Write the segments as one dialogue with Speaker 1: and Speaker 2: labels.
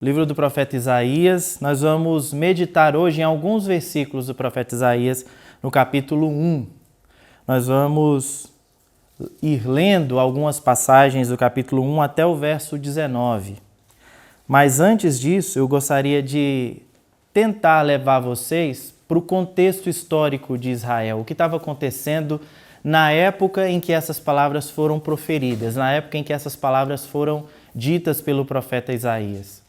Speaker 1: Livro do profeta Isaías. Nós vamos meditar hoje em alguns versículos do profeta Isaías, no capítulo 1. Nós vamos ir lendo algumas passagens do capítulo 1 até o verso 19. Mas antes disso, eu gostaria de tentar levar vocês para o contexto histórico de Israel, o que estava acontecendo na época em que essas palavras foram proferidas, na época em que essas palavras foram ditas pelo profeta Isaías.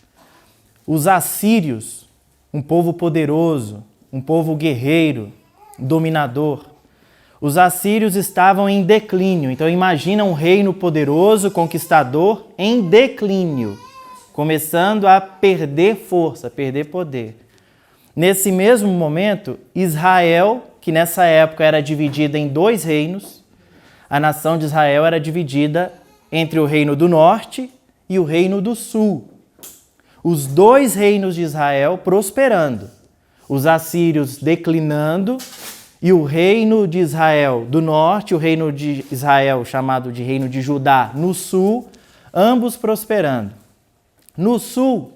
Speaker 1: Os assírios, um povo poderoso, um povo guerreiro, dominador. Os assírios estavam em declínio. Então imagina um reino poderoso, conquistador, em declínio, começando a perder força, perder poder. Nesse mesmo momento, Israel, que nessa época era dividida em dois reinos, a nação de Israel era dividida entre o reino do norte e o reino do sul. Os dois reinos de Israel prosperando, os assírios declinando e o reino de Israel do norte, o reino de Israel chamado de reino de Judá no sul, ambos prosperando. No sul,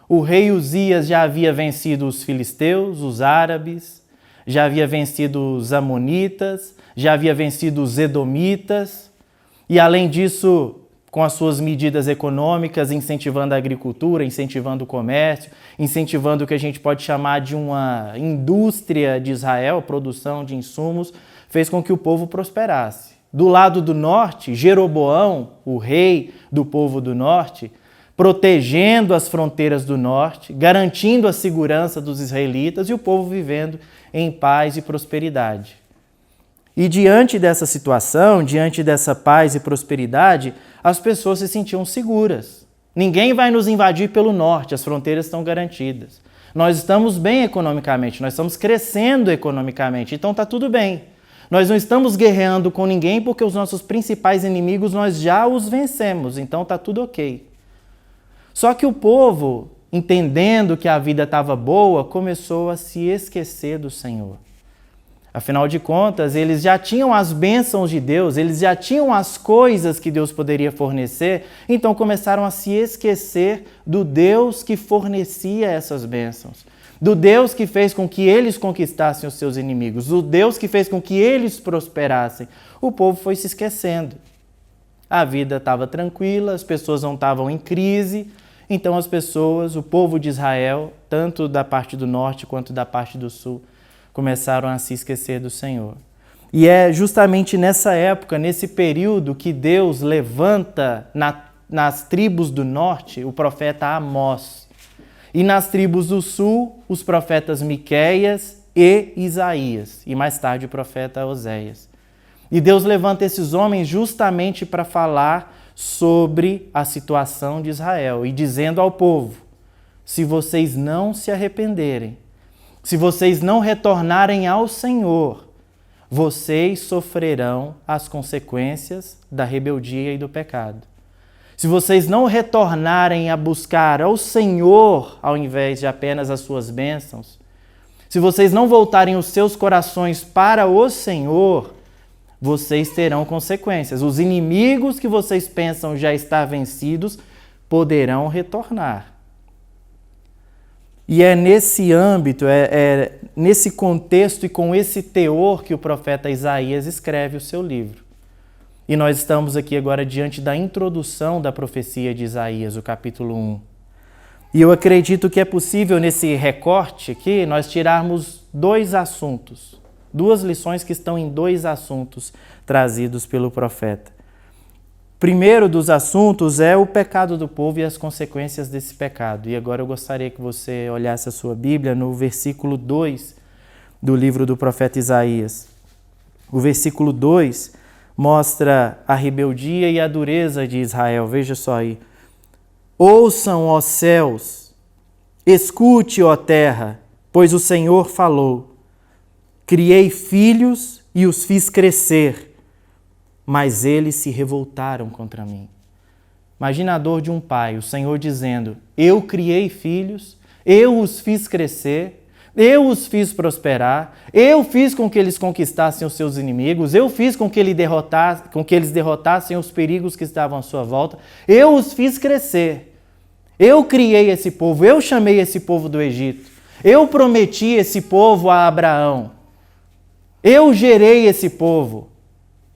Speaker 1: o rei Uzias já havia vencido os filisteus, os árabes, já havia vencido os amonitas, já havia vencido os edomitas e além disso, com as suas medidas econômicas, incentivando a agricultura, incentivando o comércio, incentivando o que a gente pode chamar de uma indústria de Israel, produção de insumos, fez com que o povo prosperasse. Do lado do norte, Jeroboão, o rei do povo do norte, protegendo as fronteiras do norte, garantindo a segurança dos israelitas e o povo vivendo em paz e prosperidade. E diante dessa situação, diante dessa paz e prosperidade, as pessoas se sentiam seguras. Ninguém vai nos invadir pelo norte, as fronteiras estão garantidas. Nós estamos bem economicamente, nós estamos crescendo economicamente, então está tudo bem. Nós não estamos guerreando com ninguém porque os nossos principais inimigos nós já os vencemos, então está tudo ok. Só que o povo, entendendo que a vida estava boa, começou a se esquecer do Senhor. Afinal de contas, eles já tinham as bênçãos de Deus, eles já tinham as coisas que Deus poderia fornecer, então começaram a se esquecer do Deus que fornecia essas bênçãos, do Deus que fez com que eles conquistassem os seus inimigos, do Deus que fez com que eles prosperassem. O povo foi se esquecendo. A vida estava tranquila, as pessoas não estavam em crise, então as pessoas, o povo de Israel, tanto da parte do norte quanto da parte do sul, começaram a se esquecer do Senhor. E é justamente nessa época, nesse período, que Deus levanta nas tribos do norte o profeta Amós. E nas tribos do sul, os profetas Miqueias e Isaías. E mais tarde o profeta Oséias. E Deus levanta esses homens justamente para falar sobre a situação de Israel. E dizendo ao povo, se vocês não se arrependerem, se vocês não retornarem ao Senhor, vocês sofrerão as consequências da rebeldia e do pecado. Se vocês não retornarem a buscar ao Senhor, ao invés de apenas as suas bênçãos, se vocês não voltarem os seus corações para o Senhor, vocês terão consequências. Os inimigos que vocês pensam já estar vencidos poderão retornar. E é nesse âmbito, nesse contexto e com esse teor que o profeta Isaías escreve o seu livro. E nós estamos aqui agora diante da introdução da profecia de Isaías, o capítulo 1. E eu acredito que é possível nesse recorte aqui nós tirarmos dois assuntos, duas lições que estão em dois assuntos trazidos pelo profeta. Primeiro dos assuntos é o pecado do povo e as consequências desse pecado. E agora eu gostaria que você olhasse a sua Bíblia no versículo 2 do livro do profeta Isaías. O versículo 2 mostra a rebeldia e a dureza de Israel. Veja só aí. Ouçam, ó céus, escute, ó terra, pois o Senhor falou. Criei filhos e os fiz crescer, mas eles se revoltaram contra mim. Imagina a dor de um pai, o Senhor dizendo, eu criei filhos, eu os fiz crescer, eu os fiz prosperar, eu fiz com que eles conquistassem os seus inimigos, eu fiz com que eles derrotassem os perigos que estavam à sua volta, eu os fiz crescer. Eu criei esse povo, eu chamei esse povo do Egito. Eu prometi esse povo a Abraão. Eu gerei esse povo,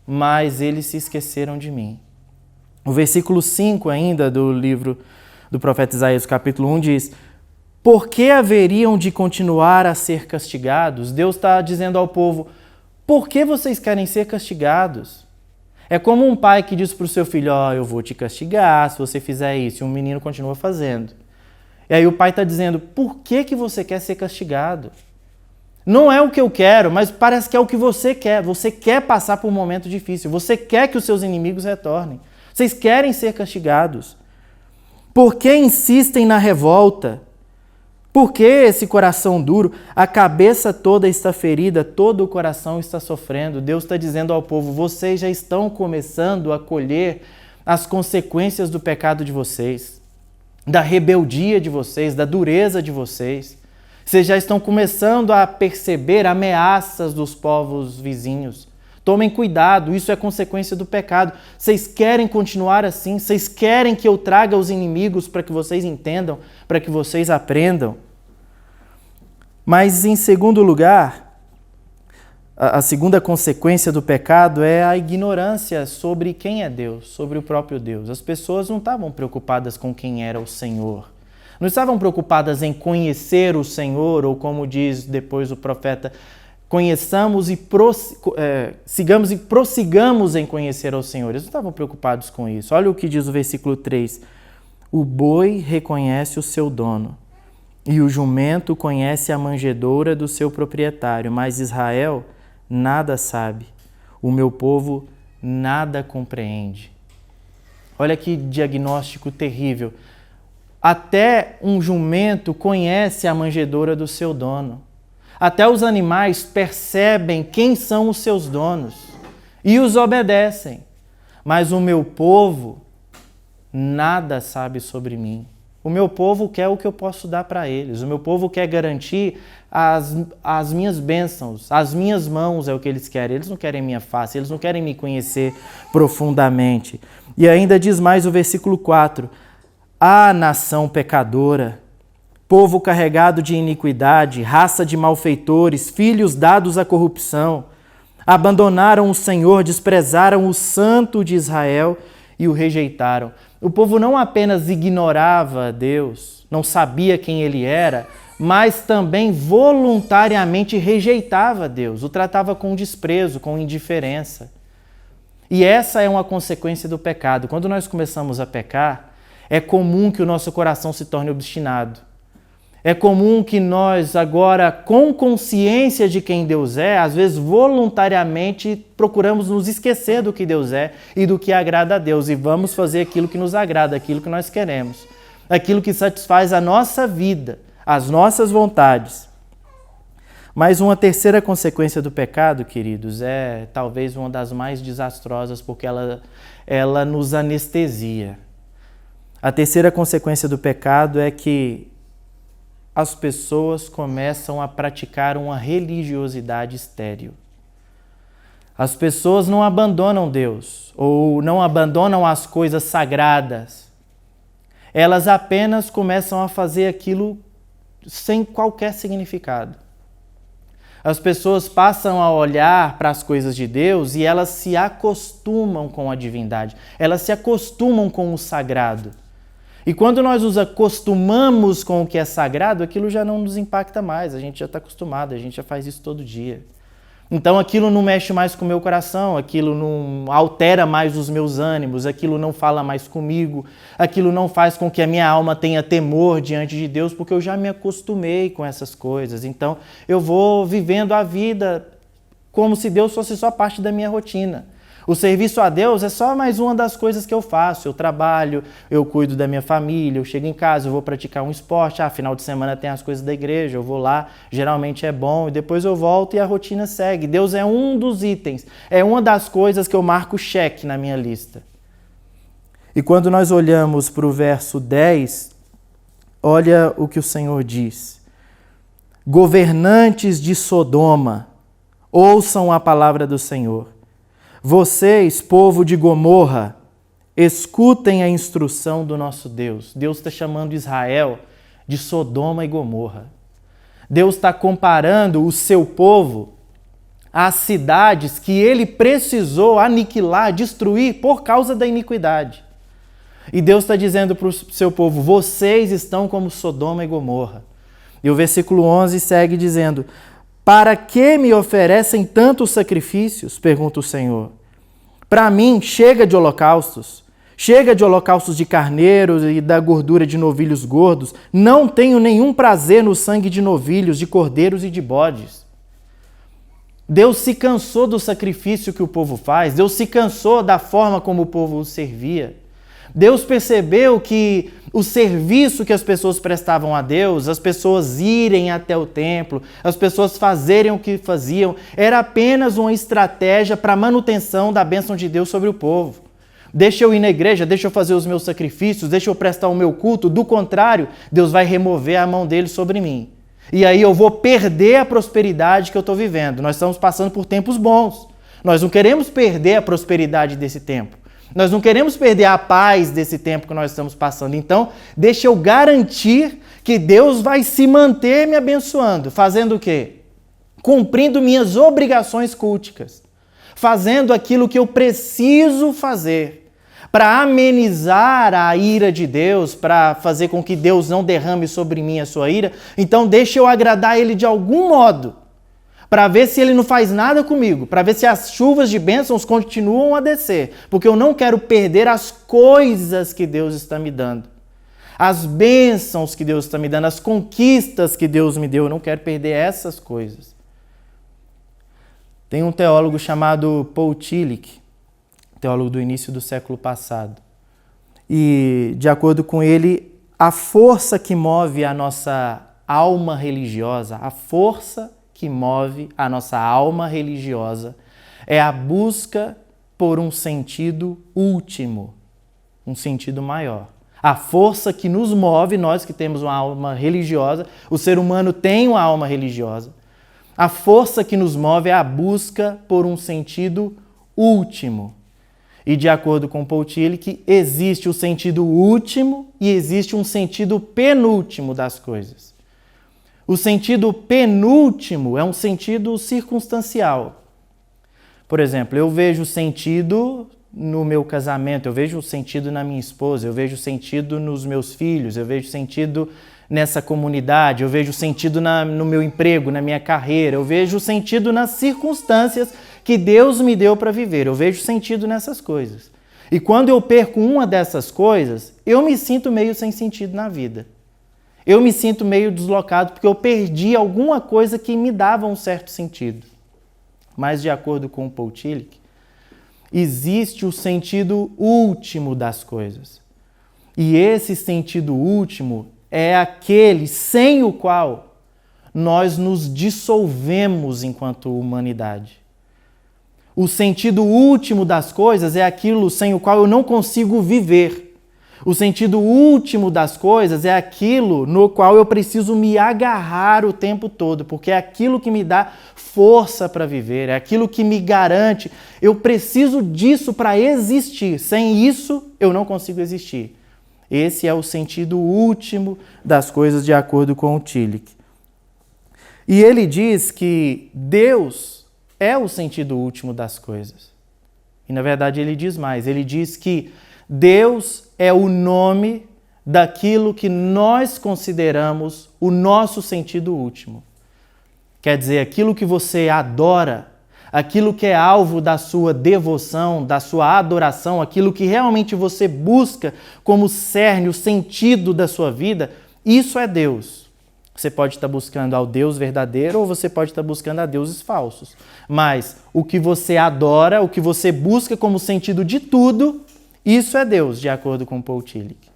Speaker 1: mas eles se esqueceram de mim. O versículo 5 ainda do livro do profeta Isaías, capítulo 1, diz: por que haveriam de continuar a ser castigados? Deus está dizendo ao povo, por que vocês querem ser castigados? É como um pai que diz para o seu filho, eu vou te castigar se você fizer isso, e um menino continua fazendo. E aí o pai está dizendo, por que você quer ser castigado? Não é o que eu quero, mas parece que é o que você quer. Você quer passar por um momento difícil, você quer que os seus inimigos retornem. Vocês querem ser castigados. Por que insistem na revolta? Por que esse coração duro? A cabeça toda está ferida, todo o coração está sofrendo. Deus está dizendo ao povo, vocês já estão começando a colher as consequências do pecado de vocês, da rebeldia de vocês, da dureza de vocês. Vocês já estão começando a perceber ameaças dos povos vizinhos. Tomem cuidado, isso é consequência do pecado. Vocês querem continuar assim? Vocês querem que eu traga os inimigos para que vocês entendam, para que vocês aprendam? Mas, em segundo lugar, a segunda consequência do pecado é a ignorância sobre quem é Deus, sobre o próprio Deus. As pessoas não estavam preocupadas com quem era o Senhor. Não estavam preocupadas em conhecer o Senhor, ou como diz depois o profeta, conheçamos e sigamos e prossigamos em conhecer ao Senhor. Eles não estavam preocupados com isso. Olha o que diz o versículo 3. O boi reconhece o seu dono, e o jumento conhece a manjedoura do seu proprietário, mas Israel nada sabe, o meu povo nada compreende. Olha que diagnóstico terrível. Até um jumento conhece a manjedoura do seu dono. Até os animais percebem quem são os seus donos e os obedecem. Mas o meu povo nada sabe sobre mim. O meu povo quer o que eu posso dar para eles. O meu povo quer garantir as minhas bênçãos. As minhas mãos é o que eles querem. Eles não querem minha face, eles não querem me conhecer profundamente. E ainda diz mais o versículo 4. Ah, nação pecadora, povo carregado de iniquidade, raça de malfeitores, filhos dados à corrupção, abandonaram o Senhor, desprezaram o Santo de Israel e o rejeitaram. O povo não apenas ignorava Deus, não sabia quem Ele era, mas também voluntariamente rejeitava Deus, o tratava com desprezo, com indiferença. E essa é uma consequência do pecado. Quando nós começamos a pecar, é comum que o nosso coração se torne obstinado. É comum que nós agora, com consciência de quem Deus é, às vezes voluntariamente procuramos nos esquecer do que Deus é e do que agrada a Deus e vamos fazer aquilo que nos agrada, aquilo que nós queremos, aquilo que satisfaz a nossa vida, as nossas vontades. Mas uma terceira consequência do pecado, queridos, é talvez uma das mais desastrosas porque ela nos anestesia. A terceira consequência do pecado é que as pessoas começam a praticar uma religiosidade estéril. As pessoas não abandonam Deus ou não abandonam as coisas sagradas. Elas apenas começam a fazer aquilo sem qualquer significado. As pessoas passam a olhar para as coisas de Deus e elas se acostumam com a divindade. Elas se acostumam com o sagrado. E quando nós nos acostumamos com o que é sagrado, aquilo já não nos impacta mais, a gente já está acostumado, a gente já faz isso todo dia. Então aquilo não mexe mais com o meu coração, aquilo não altera mais os meus ânimos, aquilo não fala mais comigo, aquilo não faz com que a minha alma tenha temor diante de Deus, porque eu já me acostumei com essas coisas. Então eu vou vivendo a vida como se Deus fosse só parte da minha rotina. O serviço a Deus é só mais uma das coisas que eu faço. Eu trabalho, eu cuido da minha família, eu chego em casa, eu vou praticar um esporte. Final de semana tem as coisas da igreja, eu vou lá, geralmente é bom, e depois eu volto e a rotina segue. Deus é um dos itens, é uma das coisas que eu marco cheque na minha lista. E quando nós olhamos para o verso 10, olha o que o Senhor diz. Governantes de Sodoma, ouçam a palavra do Senhor. Vocês, povo de Gomorra, Escutem a instrução do nosso Deus. Deus está chamando Israel de Sodoma e Gomorra. Deus está comparando o seu povo às cidades que ele precisou aniquilar, destruir por causa da iniquidade. E Deus está dizendo para o seu povo, vocês estão como Sodoma e Gomorra. E o versículo 11 segue dizendo, para que me oferecem tantos sacrifícios? Pergunta o Senhor. Para mim, chega de holocaustos de carneiros e da gordura de novilhos gordos. Não tenho nenhum prazer no sangue de novilhos, de cordeiros e de bodes. Deus se cansou do sacrifício que o povo faz. Deus se cansou da forma como o povo o servia. Deus percebeu que o serviço que as pessoas prestavam a Deus, as pessoas irem até o templo, as pessoas fazerem o que faziam, era apenas uma estratégia para a manutenção da bênção de Deus sobre o povo. Deixa eu ir na igreja, deixa eu fazer os meus sacrifícios, deixa eu prestar o meu culto. Do contrário, Deus vai remover a mão dele sobre mim. E aí eu vou perder a prosperidade que eu estou vivendo. Nós estamos passando por tempos bons. Nós não queremos perder a prosperidade desse tempo. Nós não queremos perder a paz desse tempo que nós estamos passando. Então, deixa eu garantir que Deus vai se manter me abençoando. Fazendo o quê? Cumprindo minhas obrigações culticas. Fazendo aquilo que eu preciso fazer para amenizar a ira de Deus, para fazer com que Deus não derrame sobre mim a sua ira. Então, deixa eu agradar Ele de algum modo, para ver se Ele não faz nada comigo, para ver se as chuvas de bênçãos continuam a descer, porque eu não quero perder as coisas que Deus está me dando, as bênçãos que Deus está me dando, as conquistas que Deus me deu, eu não quero perder essas coisas. Tem um teólogo chamado Paul Tillich, teólogo do início do século passado, e de acordo com ele, a força que move a nossa alma religiosa, a força que move a nossa alma religiosa é a busca por um sentido último, um sentido maior. A força que nos move, nós que temos uma alma religiosa, o ser humano tem uma alma religiosa, a força que nos move é a busca por um sentido último. E de acordo com Paul Tillich, existe o sentido último e existe um sentido penúltimo das coisas. O sentido penúltimo é um sentido circunstancial. Por exemplo, eu vejo sentido no meu casamento, eu vejo sentido na minha esposa, eu vejo sentido nos meus filhos, eu vejo sentido nessa comunidade, eu vejo sentido no meu emprego, na minha carreira, eu vejo sentido nas circunstâncias que Deus me deu para viver, eu vejo sentido nessas coisas. E quando eu perco uma dessas coisas, eu me sinto meio sem sentido na vida. Eu me sinto meio deslocado porque eu perdi alguma coisa que me dava um certo sentido. Mas de acordo com o Paul Tillich, existe o sentido último das coisas. E esse sentido último é aquele sem o qual nós nos dissolvemos enquanto humanidade. O sentido último das coisas é aquilo sem o qual eu não consigo viver. O sentido último das coisas é aquilo no qual eu preciso me agarrar o tempo todo, porque é aquilo que me dá força para viver, é aquilo que me garante. Eu preciso disso para existir. Sem isso, eu não consigo existir. Esse é o sentido último das coisas, de acordo com o Tillich. E ele diz que Deus é o sentido último das coisas. E, na verdade, ele diz mais. Ele diz que Deus é o nome daquilo que nós consideramos o nosso sentido último. Quer dizer, aquilo que você adora, aquilo que é alvo da sua devoção, da sua adoração, aquilo que realmente você busca como cerne, o sentido da sua vida, isso é Deus. Você pode estar buscando ao Deus verdadeiro ou você pode estar buscando a deuses falsos. Mas o que você adora, o que você busca como sentido de tudo, isso é Deus, de acordo com Paul Tillich.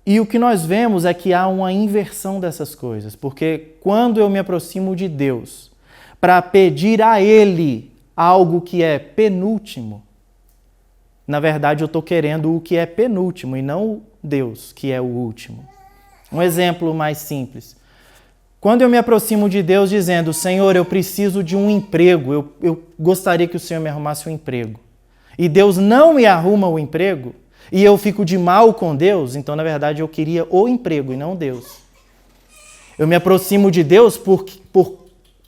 Speaker 1: E o que nós vemos é que há uma inversão dessas coisas, porque quando eu me aproximo de Deus para pedir a Ele algo que é penúltimo, na verdade eu estou querendo o que é penúltimo e não Deus, que é o último. Um exemplo mais simples. Quando eu me aproximo de Deus dizendo, Senhor, eu preciso de um emprego, eu gostaria que o Senhor me arrumasse um emprego. e Deus não me arruma o emprego, e eu fico de mal com Deus, então, na verdade, eu queria o emprego e não Deus. Eu me aproximo de Deus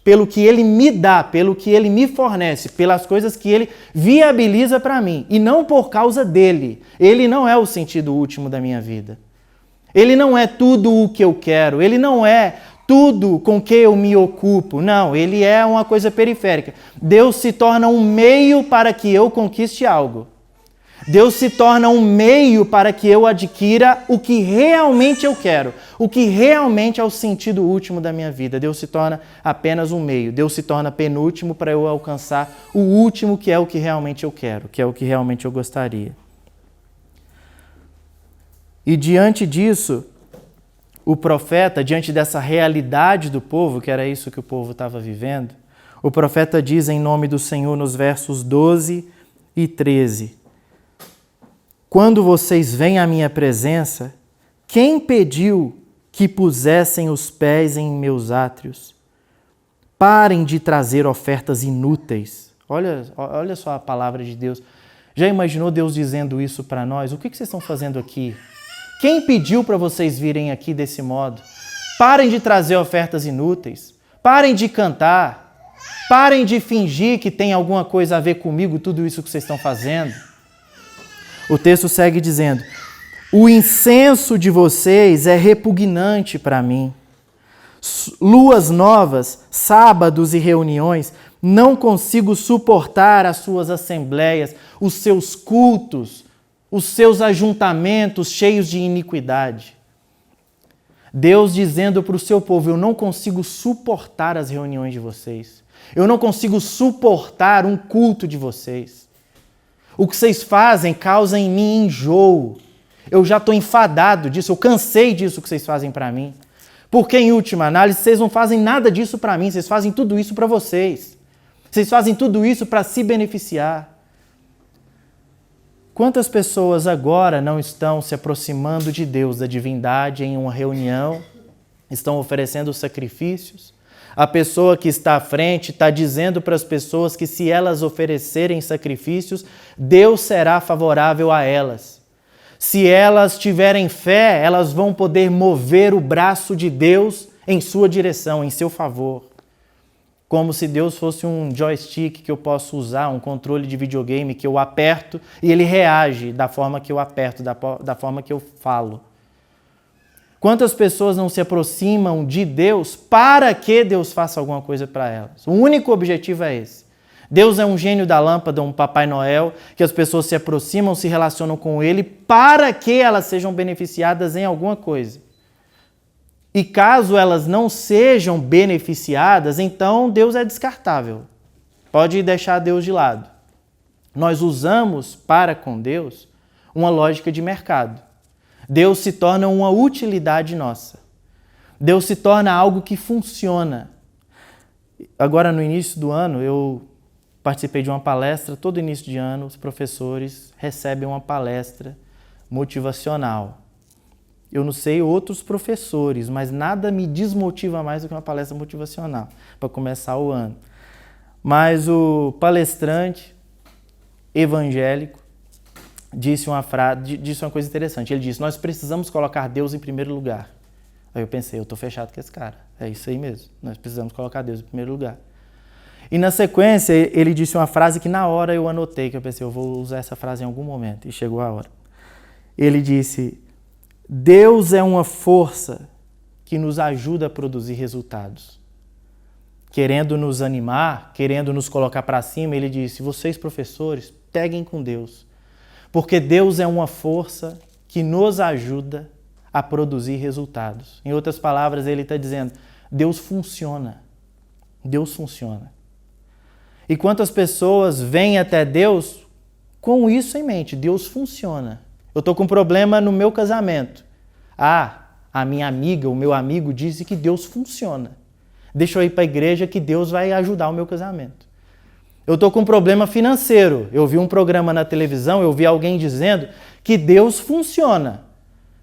Speaker 1: pelo que Ele me dá, pelo que Ele me fornece, pelas coisas que Ele viabiliza para mim, e não por causa dEle. Ele não é o sentido último da minha vida. Ele não é tudo o que eu quero, Ele não é tudo com que eu me ocupo. Não, Ele é uma coisa periférica. Deus se torna um meio para que eu conquiste algo. Deus se torna um meio para que eu adquira o que realmente eu quero, o que realmente é o sentido último da minha vida. Deus se torna apenas um meio. Deus se torna penúltimo para eu alcançar o último, que é o que realmente eu quero, que é o que realmente eu gostaria. E diante disso, o profeta, diante dessa realidade do povo, que era isso que o povo estava vivendo, o profeta diz em nome do Senhor nos versos 12 e 13: quando vocês vêm à minha presença, quem pediu que pusessem os pés em meus átrios? Parem de trazer ofertas inúteis. Olha só a palavra de Deus. Já imaginou Deus dizendo isso para nós? O que vocês estão fazendo aqui? Quem pediu para vocês virem aqui desse modo? Parem de trazer ofertas inúteis. Parem de cantar. Parem de fingir que tem alguma coisa a ver comigo, tudo isso que vocês estão fazendo. O texto segue dizendo: o incenso de vocês é repugnante para mim. Luas novas, sábados e reuniões, não consigo suportar as suas assembleias, os seus cultos, os seus ajuntamentos cheios de iniquidade. Deus dizendo para o seu povo: eu não consigo suportar as reuniões de vocês. Eu não consigo suportar um culto de vocês. O que vocês fazem causa em mim enjoo. Eu já estou enfadado disso, eu cansei disso que vocês fazem para mim. Porque, em última análise, vocês não fazem nada disso para mim, vocês fazem tudo isso para vocês. Vocês fazem tudo isso para se beneficiar. Quantas pessoas agora não estão se aproximando de Deus, da divindade, em uma reunião, estão oferecendo sacrifícios? A pessoa que está à frente está dizendo para as pessoas que se elas oferecerem sacrifícios, Deus será favorável a elas. Se elas tiverem fé, elas vão poder mover o braço de Deus em sua direção, em seu favor. Como se Deus fosse um joystick que eu posso usar, um controle de videogame que eu aperto e ele reage da forma que eu aperto, da forma que eu falo. Quantas pessoas não se aproximam de Deus para que Deus faça alguma coisa para elas? O único objetivo é esse. Deus é um gênio da lâmpada, um Papai Noel, que as pessoas se aproximam, se relacionam com Ele para que elas sejam beneficiadas em alguma coisa. E caso elas não sejam beneficiadas, então Deus é descartável. Pode deixar Deus de lado. Nós usamos para com Deus uma lógica de mercado. Deus se torna uma utilidade nossa. Deus se torna algo que funciona. Agora, no início do ano, eu participei de uma palestra. Todo início de ano, os professores recebem uma palestra motivacional. Eu não sei outros professores, mas nada me desmotiva mais do que uma palestra motivacional para começar o ano. Mas o palestrante evangélico disse uma coisa interessante. Ele disse: nós precisamos colocar Deus em primeiro lugar. Aí eu pensei, eu estou fechado com esse cara. É isso aí mesmo. Nós precisamos colocar Deus em primeiro lugar. E na sequência, ele disse uma frase que na hora eu anotei, que eu pensei, eu vou usar essa frase em algum momento. E chegou a hora. Ele disse: Deus é uma força que nos ajuda a produzir resultados. Querendo nos animar, querendo nos colocar para cima, ele disse: vocês, professores, peguem com Deus. Porque Deus é uma força que nos ajuda a produzir resultados. Em outras palavras, ele está dizendo: Deus funciona. Deus funciona. E quantas pessoas vêm até Deus com isso em mente? Deus funciona. Eu estou com um problema no meu casamento. A minha amiga, o meu amigo disse que Deus funciona. Deixa eu ir para a igreja que Deus vai ajudar o meu casamento. Eu estou com um problema financeiro. Eu vi um programa na televisão, eu vi alguém dizendo que Deus funciona.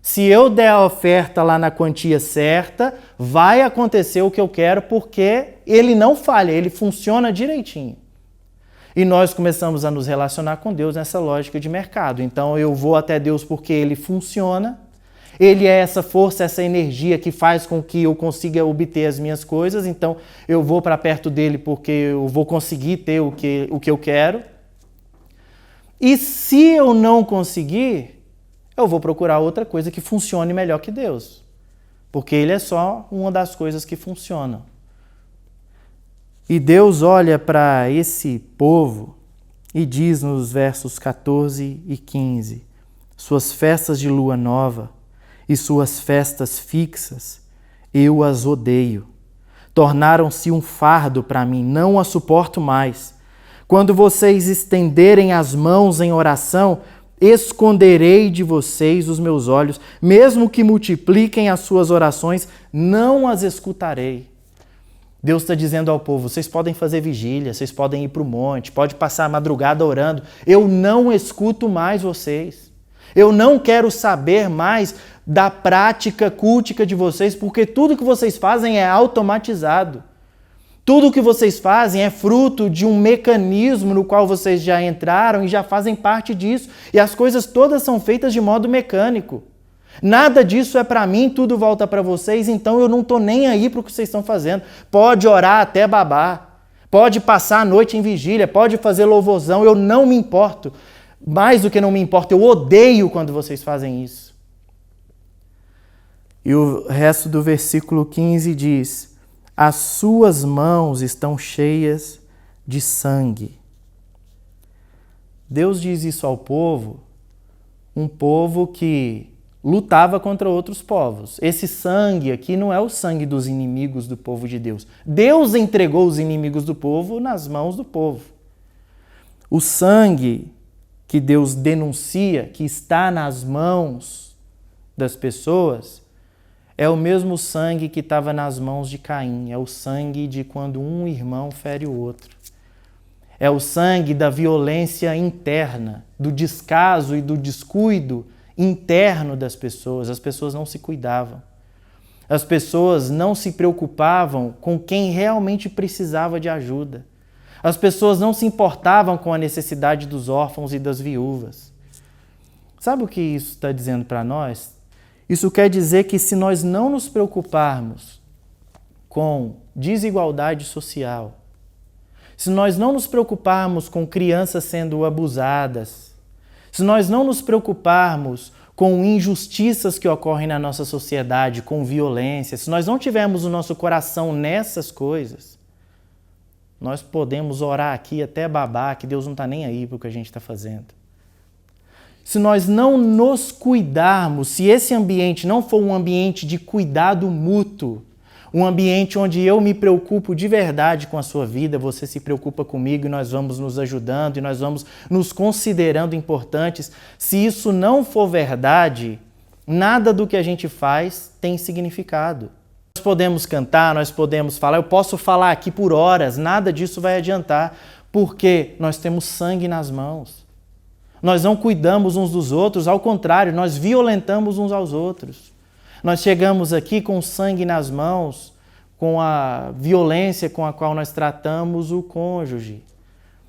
Speaker 1: Se eu der a oferta lá na quantia certa, vai acontecer o que eu quero, porque Ele não falha, Ele funciona direitinho. E nós começamos a nos relacionar com Deus nessa lógica de mercado. Então eu vou até Deus porque Ele funciona, Ele é essa força, essa energia que faz com que eu consiga obter as minhas coisas, então eu vou para perto dele porque eu vou conseguir ter o que eu quero. E se eu não conseguir, eu vou procurar outra coisa que funcione melhor que Deus, porque Ele é só uma das coisas que funcionam. E Deus olha para esse povo e diz nos versos 14 e 15: suas festas de lua nova e suas festas fixas, eu as odeio. Tornaram-se um fardo para mim, não as suporto mais. Quando vocês estenderem as mãos em oração, esconderei de vocês os meus olhos. Mesmo que multipliquem as suas orações, não as escutarei. Deus está dizendo ao povo, vocês podem fazer vigília, vocês podem ir para o monte, pode passar a madrugada orando. Eu não escuto mais vocês. Eu não quero saber mais da prática cultica de vocês, porque tudo que vocês fazem é automatizado. Tudo que vocês fazem é fruto de um mecanismo no qual vocês já entraram e já fazem parte disso. E as coisas todas são feitas de modo mecânico. Nada disso é para mim, tudo volta para vocês, então eu não estou nem aí para o que vocês estão fazendo. Pode orar até babar, pode passar a noite em vigília, pode fazer louvorzão, eu não me importo. Mais do que não me importa, eu odeio quando vocês fazem isso. E o resto do versículo 15 diz: as suas mãos estão cheias de sangue. Deus diz isso ao povo, um povo que lutava contra outros povos. Esse sangue aqui não é o sangue dos inimigos do povo de Deus. Deus entregou os inimigos do povo nas mãos do povo. O sangue que Deus denuncia, que está nas mãos das pessoas, é o mesmo sangue que estava nas mãos de Caim. É o sangue de quando um irmão fere o outro. É o sangue da violência interna, do descaso e do descuido interno das pessoas. As pessoas não se cuidavam. As pessoas não se preocupavam com quem realmente precisava de ajuda. As pessoas não se importavam com a necessidade dos órfãos e das viúvas. Sabe o que isso está dizendo para nós? Isso quer dizer que se nós não nos preocuparmos com desigualdade social, se nós não nos preocuparmos com crianças sendo abusadas, se nós não nos preocuparmos com injustiças que ocorrem na nossa sociedade, com violência, se nós não tivermos o nosso coração nessas coisas, nós podemos orar aqui até babar, que Deus não está nem aí para o que a gente está fazendo. Se nós não nos cuidarmos, se esse ambiente não for um ambiente de cuidado mútuo, um ambiente onde eu me preocupo de verdade com a sua vida, você se preocupa comigo e nós vamos nos ajudando e nós vamos nos considerando importantes. Se isso não for verdade, nada do que a gente faz tem significado. Nós podemos cantar, nós podemos falar, eu posso falar aqui por horas, nada disso vai adiantar, porque nós temos sangue nas mãos. Nós não cuidamos uns dos outros, ao contrário, nós violentamos uns aos outros. Nós chegamos aqui com sangue nas mãos, com a violência com a qual nós tratamos o cônjuge.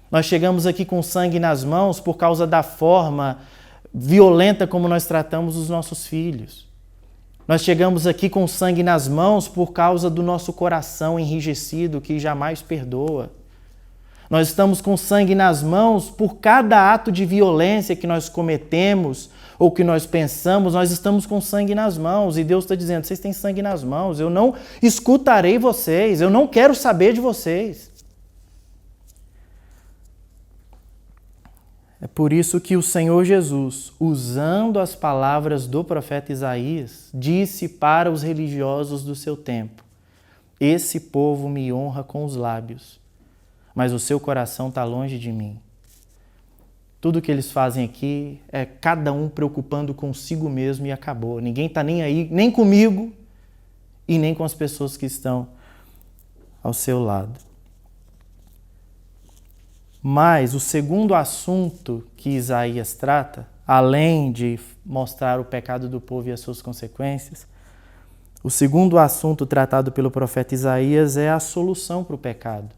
Speaker 1: Nós chegamos aqui com sangue nas mãos por causa da forma violenta como nós tratamos os nossos filhos. Nós chegamos aqui com sangue nas mãos por causa do nosso coração enrijecido que jamais perdoa. Nós estamos com sangue nas mãos por cada ato de violência que nós cometemos ou que nós pensamos, nós estamos com sangue nas mãos. E Deus está dizendo, vocês têm sangue nas mãos, eu não escutarei vocês, eu não quero saber de vocês. É por isso que o Senhor Jesus, usando as palavras do profeta Isaías, disse para os religiosos do seu tempo: esse povo me honra com os lábios, mas o seu coração está longe de mim. Tudo que eles fazem aqui é cada um preocupando consigo mesmo e acabou. Ninguém está nem aí, nem comigo e nem com as pessoas que estão ao seu lado. Mas o segundo assunto que Isaías trata, além de mostrar o pecado do povo e as suas consequências, o segundo assunto tratado pelo profeta Isaías é a solução para o pecado.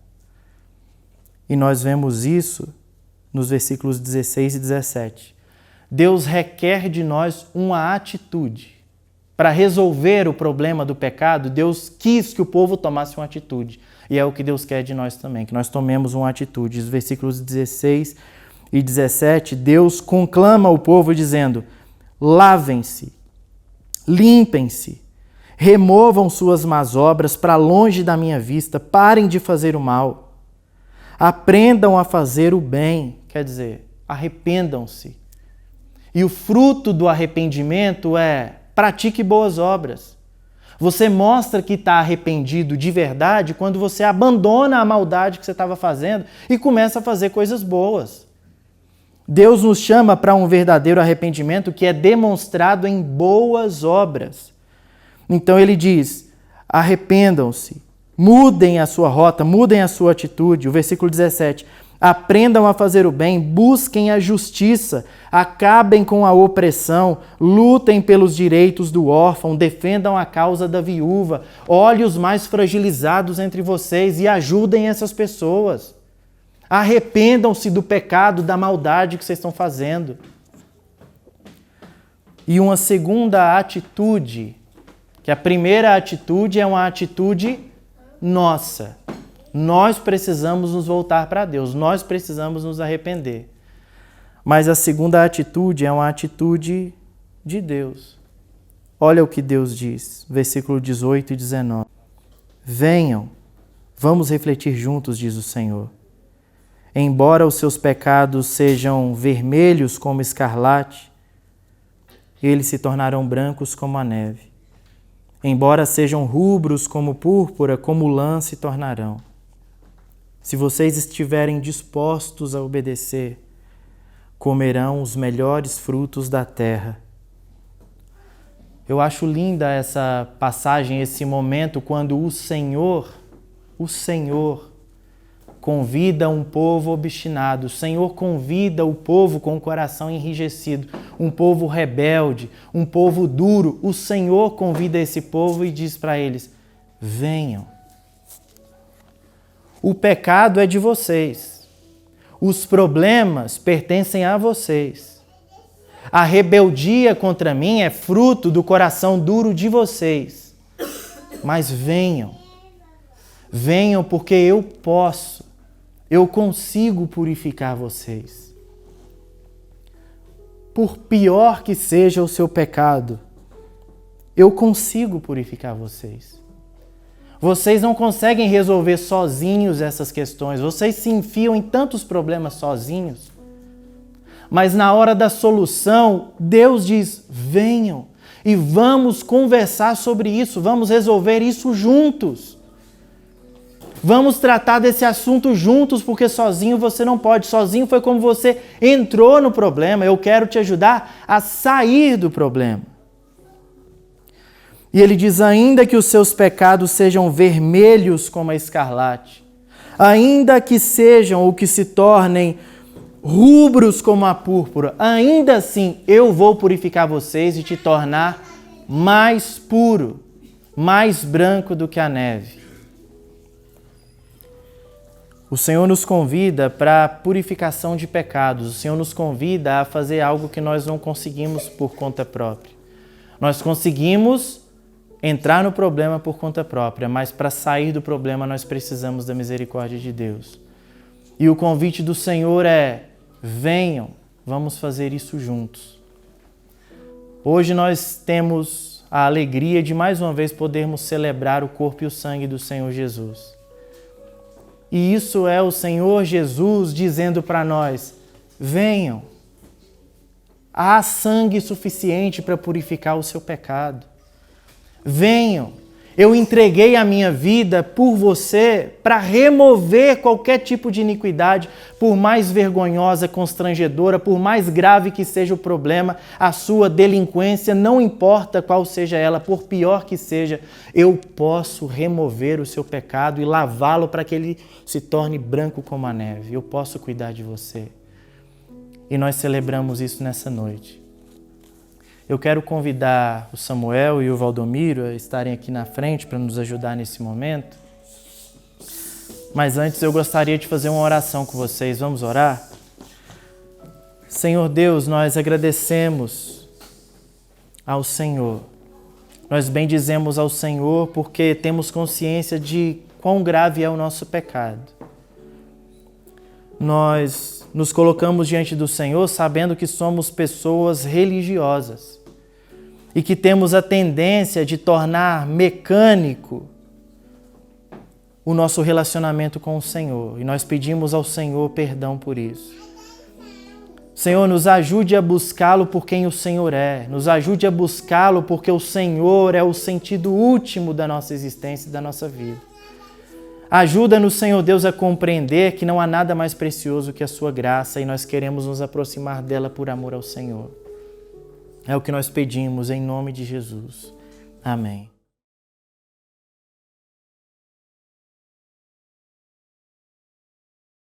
Speaker 1: E nós vemos isso nos versículos 16 e 17. Deus requer de nós uma atitude. Para resolver o problema do pecado, Deus quis que o povo tomasse uma atitude. E é o que Deus quer de nós também, que nós tomemos uma atitude. Os versículos 16 e 17, Deus conclama o povo dizendo: lavem-se, limpem-se, removam suas más obras para longe da minha vista, parem de fazer o mal, aprendam a fazer o bem, quer dizer, arrependam-se. E o fruto do arrependimento é: pratique boas obras. Você mostra que está arrependido de verdade quando você abandona a maldade que você estava fazendo e começa a fazer coisas boas. Deus nos chama para um verdadeiro arrependimento que é demonstrado em boas obras. Então ele diz: arrependam-se, mudem a sua rota, mudem a sua atitude. O versículo 17: aprendam a fazer o bem, busquem a justiça, acabem com a opressão, lutem pelos direitos do órfão, defendam a causa da viúva, olhem os mais fragilizados entre vocês e ajudem essas pessoas. Arrependam-se do pecado, da maldade que vocês estão fazendo. E uma segunda atitude, que a primeira atitude é uma atitude nossa. Nós precisamos nos voltar para Deus, nós precisamos nos arrepender. Mas a segunda atitude é uma atitude de Deus. Olha o que Deus diz, versículo 18 e 19. Venham, vamos refletir juntos, diz o Senhor. Embora os seus pecados sejam vermelhos como escarlate, eles se tornarão brancos como a neve. Embora sejam rubros como púrpura, como lã se tornarão. Se vocês estiverem dispostos a obedecer, comerão os melhores frutos da terra. Eu acho linda essa passagem, esse momento, quando o Senhor convida um povo obstinado, o Senhor convida o povo com o coração enrijecido, um povo rebelde, um povo duro. O Senhor convida esse povo e diz para eles: venham. O pecado é de vocês. Os problemas pertencem a vocês. A rebeldia contra mim é fruto do coração duro de vocês. Mas venham. Venham porque eu posso. Eu consigo purificar vocês. Por pior que seja o seu pecado, eu consigo purificar vocês. Vocês não conseguem resolver sozinhos essas questões. Vocês se enfiam em tantos problemas sozinhos. Mas na hora da solução, Deus diz: venham e vamos conversar sobre isso. Vamos resolver isso juntos. Vamos tratar desse assunto juntos, porque sozinho você não pode. Sozinho foi como você entrou no problema. Eu quero te ajudar a sair do problema. E ele diz: ainda que os seus pecados sejam vermelhos como a escarlate, ainda que sejam ou que se tornem rubros como a púrpura, ainda assim eu vou purificar vocês e te tornar mais puro, mais branco do que a neve. O Senhor nos convida para a purificação de pecados. O Senhor nos convida a fazer algo que nós não conseguimos por conta própria. Nós conseguimos entrar no problema por conta própria, mas para sair do problema nós precisamos da misericórdia de Deus. E o convite do Senhor é: venham, vamos fazer isso juntos. Hoje nós temos a alegria de mais uma vez podermos celebrar o corpo e o sangue do Senhor Jesus. E isso é o Senhor Jesus dizendo para nós: venham. Há sangue suficiente para purificar o seu pecado. Venham. Eu entreguei a minha vida por você para remover qualquer tipo de iniquidade, por mais vergonhosa, constrangedora, por mais grave que seja o problema, a sua delinquência, não importa qual seja ela, por pior que seja, eu posso remover o seu pecado e lavá-lo para que ele se torne branco como a neve. Eu posso cuidar de você. E nós celebramos isso nessa noite. Eu quero convidar o Samuel e o Valdomiro a estarem aqui na frente para nos ajudar nesse momento. Mas antes eu gostaria de fazer uma oração com vocês. Vamos orar? Senhor Deus, nós agradecemos ao Senhor. Nós bendizemos ao Senhor porque temos consciência de quão grave é o nosso pecado. Nós nos colocamos diante do Senhor sabendo que somos pessoas religiosas e que temos a tendência de tornar mecânico o nosso relacionamento com o Senhor. E nós pedimos ao Senhor perdão por isso. Senhor, nos ajude a buscá-lo por quem o Senhor é. Nos ajude a buscá-lo porque o Senhor é o sentido último da nossa existência e da nossa vida. Ajuda-nos, Senhor Deus, a compreender que não há nada mais precioso que a sua graça e nós queremos nos aproximar dela por amor ao Senhor. É o que nós pedimos em nome de Jesus. Amém.